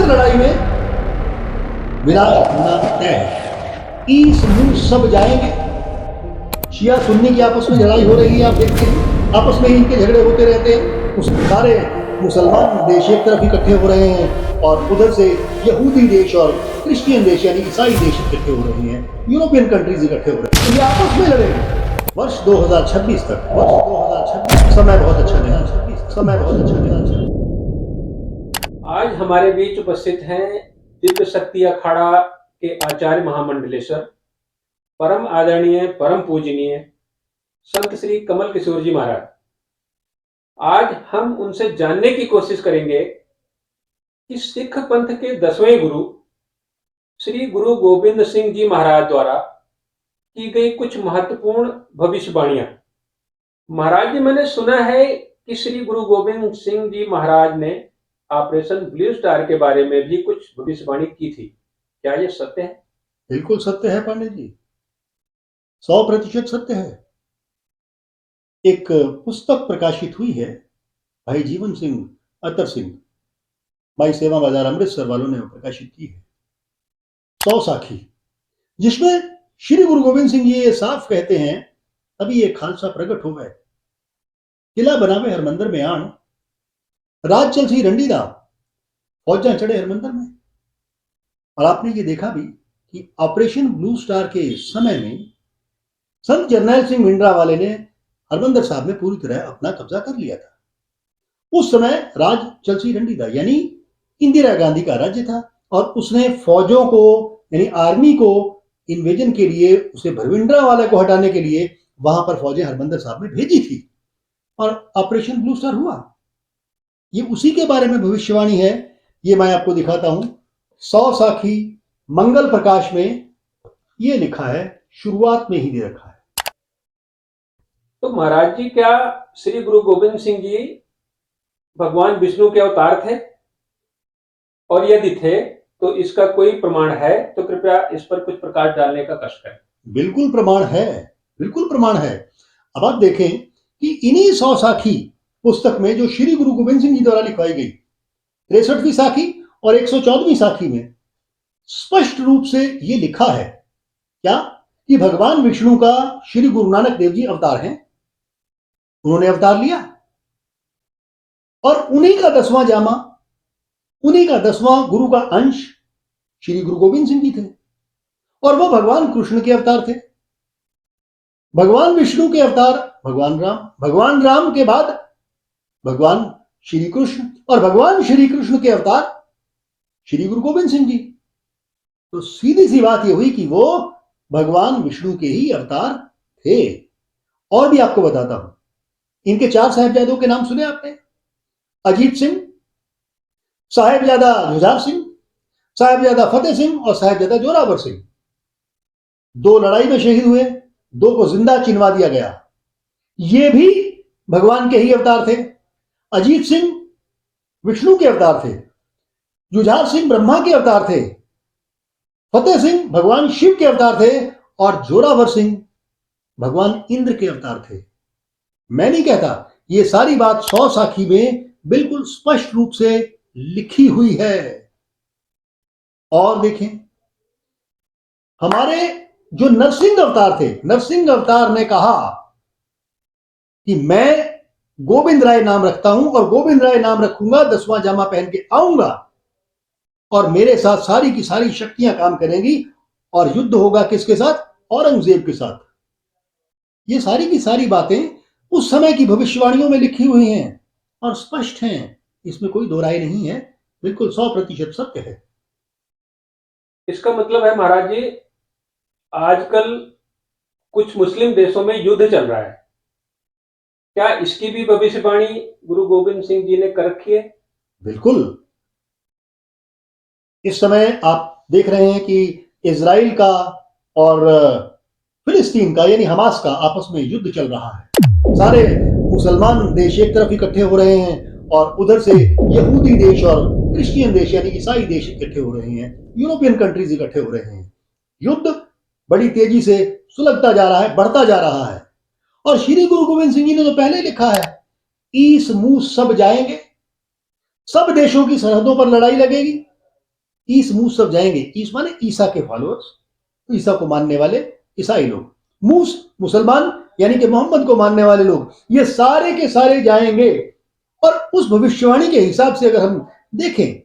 हर लड़ाई में विनाश होना तय है। ईस मुंह सब जाएंगे। शिया सुन्नी की आपस में लड़ाई हो रही है, आप देखते हैं आपस में ही इनके झगड़े होते रहते हैं। उस सारे मुसलमान देश एक तरफ इकट्ठे हो रहे हैं और उधर से यहूदी देश और क्रिश्चियन देश यानी ईसाई देश इकट्ठे हो रहे हैं, यूरोपियन कंट्रीज इकट्ठे हो रहे हैं। तो ये आपस में लड़ेंगे वर्ष 2026 तक। वर्ष 2026 समय बहुत अच्छा नहीं, समय बहुत अच्छा नहीं। आज हमारे बीच उपस्थित हैं दिव्य शक्ति अखाड़ा के आचार्य महामंडलेश्वर, परम आदरणीय परम पूजनीय संत श्री कमल किशोर जी महाराज। आज हम उनसे जानने की कोशिश करेंगे कि सिख पंथ के 10वें गुरु श्री गुरु गोबिंद सिंह जी महाराज द्वारा की गई कुछ महत्वपूर्ण भविष्यवाणियां। महाराज जी, मैंने सुना है कि श्री गुरु गोबिंद सिंह जी महाराज ने ऑपरेशन ब्लू स्टार के बारे में भी कुछ भविष्यवाणी की थी, क्या ये सत्य है? बिल्कुल सत्य है पांडे जी, 100% सत्य है। एक पुस्तक प्रकाशित हुई है, भाई जीवन सिंह अतर सिंह, भाई सेवा बाजार अमृतसर वालों ने प्रकाशित की है, 100 साखी, जिसमें श्री गुरु गोबिंद सिंह जी ये साफ कहते हैं, अभी ये खालसा प्रकट हो गए, किला बनावे हरमंदर में आन, राज चल सी रंडीदा, फौजा चढ़े हरमंदर में। और आपने ये देखा भी कि ऑपरेशन ब्लू स्टार के समय में संत जरनैल सिंह भिंडरा वाले ने हरमंदर साहब में पूरी तरह अपना कब्जा कर लिया था। उस समय राज चलसी रंडीदा यानी इंदिरा गांधी का राज्य था और उसने फौजों को यानी आर्मी को इन्वेजन के लिए, उसे भरविंडरा वाले को हटाने के लिए वहां पर फौजें हरमंदर साहब में भेजी थी और ऑपरेशन ब्लू स्टार हुआ। ये उसी के बारे में भविष्यवाणी है। ये मैं आपको दिखाता हूं, 100 साखी मंगल प्रकाश में ये लिखा है, शुरुआत में ही दे रखा है। तो महाराज जी, क्या श्री गुरु गोबिंद सिंह जी भगवान विष्णु के अवतार थे? और यदि थे तो इसका कोई प्रमाण है तो कृपया इस पर कुछ प्रकाश डालने का कष्ट करें। बिल्कुल प्रमाण है, बिल्कुल प्रमाण है। अब आप देखें कि इन्हीं 100 साखी पुस्तक में जो श्री गुरु गोबिंद सिंह जी द्वारा लिखवाई गई 63वीं साखी और 114वीं साखी में स्पष्ट रूप से ये लिखा है क्या कि भगवान विष्णु का श्री गुरु नानक देव जी अवतार हैं, उन्होंने अवतार लिया और उन्हीं का 10वां जामा, उन्हीं का 10वां गुरु का अंश श्री गुरु गोबिंद सिंह जी थे और वो भगवान कृष्ण के अवतार थे। भगवान विष्णु के अवतार भगवान राम के बाद भगवान श्री कृष्ण और भगवान श्री कृष्ण के अवतार श्री गुरु गोबिंद सिंह जी। तो सीधी सी बात यह हुई कि वो भगवान विष्णु के ही अवतार थे। और भी आपको बताता हूं, इनके 4 साहिबजादों के नाम सुने आपने? अजीत सिंह, साहिबजादा जुझार सिंह, साहिबजादा फतेह सिंह और साहिबजादा जोरावर सिंह। 2 लड़ाई में शहीद हुए, 2 को जिंदा चिनवा दिया गया। ये भी भगवान के ही अवतार थे। अजीत सिंह विष्णु के अवतार थे, जुझार सिंह ब्रह्मा के अवतार थे, फतेह सिंह भगवान शिव के अवतार थे और जोरावर सिंह भगवान इंद्र के अवतार थे। मैं नहीं कहता, ये सारी बात 100 साखी में बिल्कुल स्पष्ट रूप से लिखी हुई है। और देखें, हमारे जो नरसिंह अवतार थे, नरसिंह अवतार ने कहा कि मैं गोविंद राय नाम रखता हूं और गोविंद राय नाम रखूंगा, 10वां जामा पहन के आऊंगा और मेरे साथ सारी की सारी शक्तियां काम करेंगी और युद्ध होगा किसके साथ? औरंगजेब के साथ। ये सारी की सारी बातें उस समय की भविष्यवाणियों में लिखी हुई हैं और स्पष्ट हैं, इसमें कोई दो राय नहीं है, बिल्कुल 100% सत्य है। इसका मतलब है महाराज जी, आजकल कुछ मुस्लिम देशों में युद्ध चल रहा है, क्या इसकी भी भविष्यवाणी गुरु गोबिंद सिंह जी ने कर रखी है? बिल्कुल। इस समय आप देख रहे हैं कि इजराइल का और फिलिस्तीन का यानी हमास का आपस में युद्ध चल रहा है। सारे मुसलमान देश एक तरफ इकट्ठे हो रहे हैं और उधर से यहूदी देश और क्रिश्चियन देश यानी ईसाई देश इकट्ठे हो रहे हैं, यूरोपियन कंट्रीज इकट्ठे हो रहे हैं। युद्ध बड़ी तेजी से सुलगता जा रहा है, बढ़ता जा रहा है। और श्री गुरु गोबिंद सिंह जी ने तो पहले लिखा है, ईस मुंह सब जाएंगे, सब देशों की सरहदों पर लड़ाई लगेगी ईस मूस सब जाएंगे। ईस माने ईसा के फॉलोअर्स, ईसा को मानने वाले ईसाई लोग, मूस मुसलमान यानी कि मोहम्मद को मानने वाले लोग, ये सारे के सारे जाएंगे। और उस भविष्यवाणी के हिसाब से अगर हम देखें,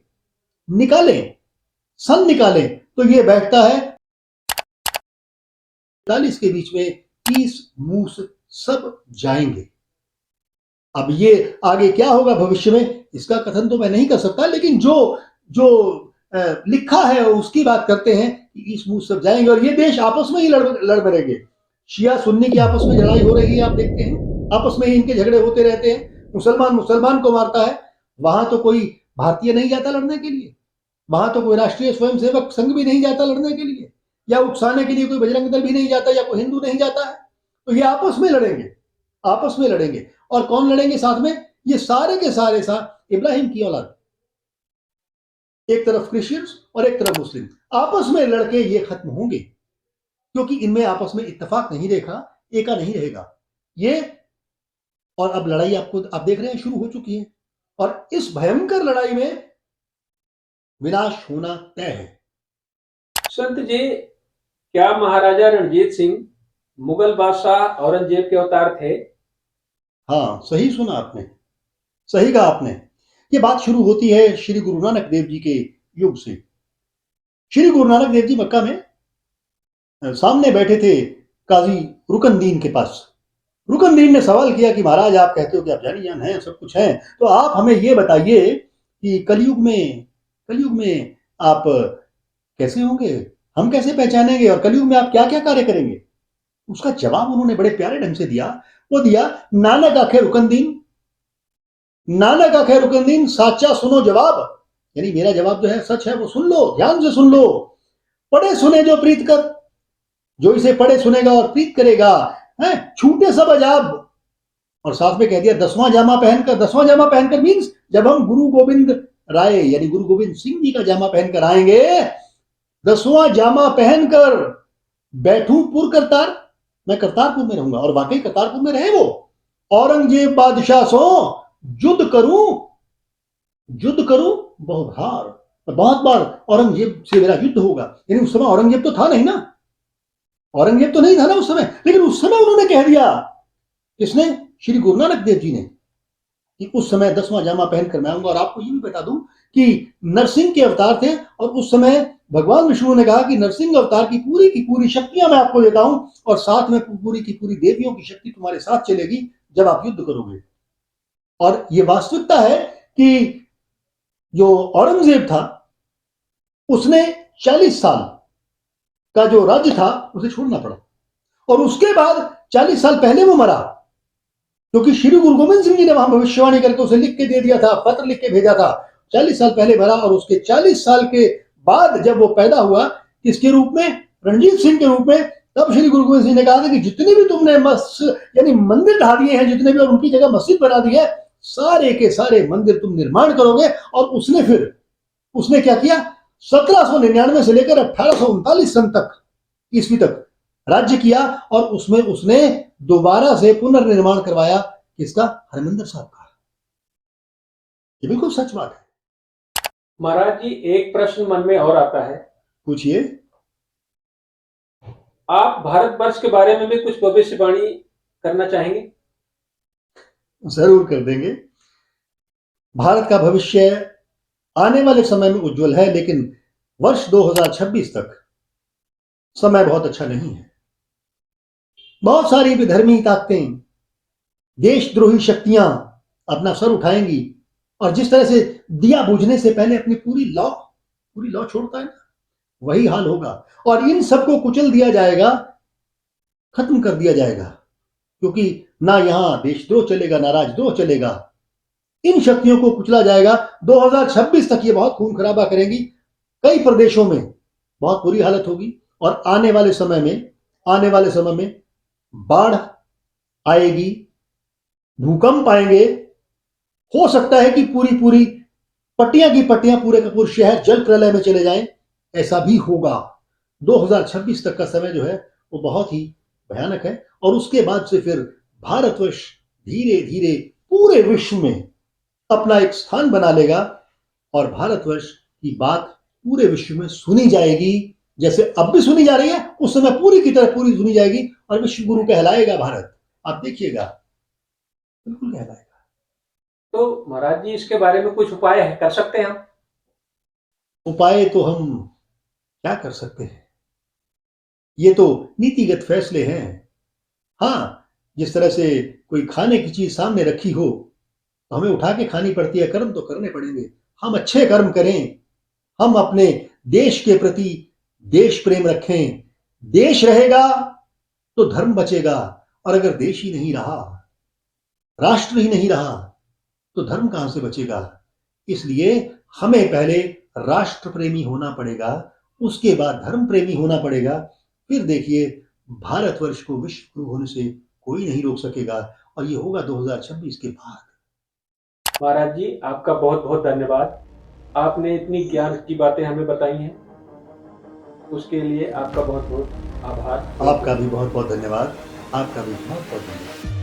निकालें, सन निकालें, तो ये बैठता है 40 के बीच में, ईस मूस सब जाएंगे। अब ये आगे क्या होगा भविष्य में, इसका कथन तो मैं नहीं कर सकता, लेकिन जो जो लिखा है उसकी बात करते हैं कि ईस मूस सब जाएंगे और ये देश आपस में ही लड़ मरेंगे। शिया सुन्नी की आपस में लड़ाई हो रही है, आप देखते हैं, आपस में ही इनके झगड़े होते रहते हैं। मुसलमान मुसलमान को मारता है। वहां तो कोई भारतीय नहीं जाता लड़ने के लिए, वहां तो कोई राष्ट्रीय स्वयंसेवक संघ भी नहीं जाता लड़ने के लिए, या उकसाने के लिए कोई बजरंग दल भी नहीं जाता, या कोई हिंदू नहीं जाता है। तो ये आपस में लड़ेंगे, आपस में लड़ेंगे। और कौन लड़ेंगे साथ में, ये सारे के सारे इब्राहिम की औलाद, एक तरफ क्रिश्चियंस और एक तरफ मुस्लिम, आपस में लड़के ये खत्म होंगे, क्योंकि इनमें आपस में इत्तेफाक नहीं देखा, एका नहीं रहेगा ये। और अब लड़ाई आपको आप देख रहे हैं शुरू हो चुकी है, और इस भयंकर लड़ाई में विनाश होना तय है। संत जी, क्या महाराजा रणजीत सिंह मुगल बादशाह औरंगजेब के अवतार थे? हाँ, सही सुना आपने, सही कहा आपने। ये बात शुरू होती है श्री गुरु नानक देव जी के युग से। श्री गुरु नानक देव जी मक्का में सामने बैठे थे काजी रुकनदीन के पास। रुकनदीन ने सवाल किया कि महाराज, आप कहते हो कि आप जानी जान हैं, सब कुछ हैं, तो आप हमें ये बताइए कि कलयुग में आप कैसे होंगे, हम कैसे पहचानेंगे, और कलयुग में आप क्या क्या कार्य करेंगे। उसका जवाब उन्होंने बड़े प्यारे ढंग से दिया। वो दिया, नानक आखे रुकनदीन, नानक आखे रुकनदीन, साचा सुनो जवाब। यानी मेरा जवाब जो है सच है, वो सुन लो, ध्यान से सुन लो। पढ़े सुने जो प्रीत कर, जो इसे पढ़े सुनेगा और प्रीत करेगा, है छूटे सब अजाब। और साथ में कह दिया, 10वां जामा पहनकर, 10वां जामा पहनकर मीन्स जब हम गुरु गोविंद राय यानी गुरु गोविंद सिंह जी का जामा पहनकर आएंगे, 10वां जामा पहनकर बैठूं पुर करतार, मैं करतारपुर में रहूंगा। और वाकई करतारपुर में रहे वो। औरंगजेब बादशाह सो युद्ध करूं, युद्ध करूं बहुभार, बहुत बार औरंगजेब से मेरा युद्ध होगा। यानी उस समय औरंगजेब तो था नहीं ना, औरंगजेब तो नहीं था ना उस समय, लेकिन उस समय उन्होंने कह दिया, किसने, श्री गुरु नानक देव जी ने, कि उस समय 10वां जामा पहनकर मैं आऊंगा। और आपको ये भी बता दूं कि नरसिंह के अवतार थे, और उस समय भगवान विष्णु ने कहा कि नरसिंह अवतार की पूरी शक्तियां मैं आपको देता हूं, और साथ में पूरी की पूरी देवियों की शक्ति तुम्हारे साथ चलेगी जब आप युद्ध करोगे। और ये वास्तविकता है कि जो औरंगजेब था, उसने 40 साल का जो राज्य था उसे छोड़ना पड़ा, और उसके बाद 40 साल पहले वो मरा, क्योंकि श्री गुरु गोविंद सिंह जी ने वहां भविष्यवाणी करके उसे लिख के दे दिया था, पत्र लिख के भेजा था। 40 साल पहले मरा, और उसके 40 साल के बाद जब वो पैदा हुआ, किसके रूप में, रणजीत सिंह के रूप में, तब श्री गुरु गोविंद सिंह ने कहा था कि जितने भी तुमने यानी मंदिर ढा दिए हैं, जितने भी, और उनकी जगह मस्जिद बना दी है, सारे के सारे मंदिर तुम निर्माण करोगे। और उसने क्या किया, 1799 से लेकर 1839 सन तक, ईस्वी तक राज्य किया, और उसमें उसने दोबारा से पुनर्निर्माण करवाया, किसका, हरमंदिर साहब का। ये बिल्कुल सच बात है। महाराज जी, एक प्रश्न मन में और आता है, पूछिए। आप भारतवर्ष के बारे में भी कुछ भविष्यवाणी करना चाहेंगे? जरूर कर देंगे। भारत का भविष्य आने वाले समय में उज्जवल है, लेकिन वर्ष 2026 तक समय बहुत अच्छा नहीं है। बहुत सारी विधर्मी ताकतें, देशद्रोही शक्तियां अपना सर उठाएंगी, और जिस तरह से दिया बुझने से पहले अपनी पूरी लौ छोड़ता है ना, वही हाल होगा। और इन सबको कुचल दिया जाएगा, खत्म कर दिया जाएगा, क्योंकि ना यहां देशद्रोह चलेगा, ना राजद्रोह चलेगा। इन शक्तियों को कुचला जाएगा। 2026 तक ये बहुत खून खराबा करेंगी, कई प्रदेशों में बहुत बुरी हालत होगी। और आने वाले समय में बाढ़ आएगी, भूकंप आएंगे, हो सकता है कि पूरी पट्टियां की पट्टियां, पूरे का पूरे शहर जल प्रलय में चले जाएं, ऐसा भी होगा। 2026 तक का समय जो है वो बहुत ही भयानक है, और उसके बाद से फिर भारतवर्ष धीरे धीरे पूरे विश्व में अपना एक स्थान बना लेगा, और भारतवर्ष की बात पूरे विश्व में सुनी जाएगी, जैसे अब भी सुनी जा रही है, उस समय पूरी की तरह पूरी सुनी जाएगी और विश्व गुरु कहलाएगा भारत। आप देखिएगा, बिल्कुल कहलाएगा। तो महाराज जी, इसके बारे में कुछ उपाय कर सकते हैं हम? उपाय तो हम क्या कर सकते हैं, ये तो नीतिगत फैसले हैं। हाँ, जिस तरह से कोई खाने की चीज सामने रखी हो तो हमें उठा के खानी पड़ती है, कर्म तो करने पड़ेंगे। हम अच्छे कर्म करें, हम अपने देश के प्रति देश प्रेम रखें। देश रहेगा तो धर्म बचेगा, और अगर देश ही नहीं रहा, राष्ट्र ही नहीं रहा, तो धर्म कहां से बचेगा। इसलिए हमें पहले राष्ट्र प्रेमी होना पड़ेगा, उसके बाद धर्म प्रेमी होना पड़ेगा। फिर देखिए, भारतवर्ष को विश्व गुरु होने से कोई नहीं रोक सकेगा, और ये होगा 2026 के बाद। महाराज जी, आपका बहुत बहुत धन्यवाद। आपने इतनी ज्ञान की बातें हमें बताई हैं, उसके लिए आपका बहुत बहुत आभार। आपका भी बहुत बहुत धन्यवाद। आपका भी बहुत बहुत धन्यवाद।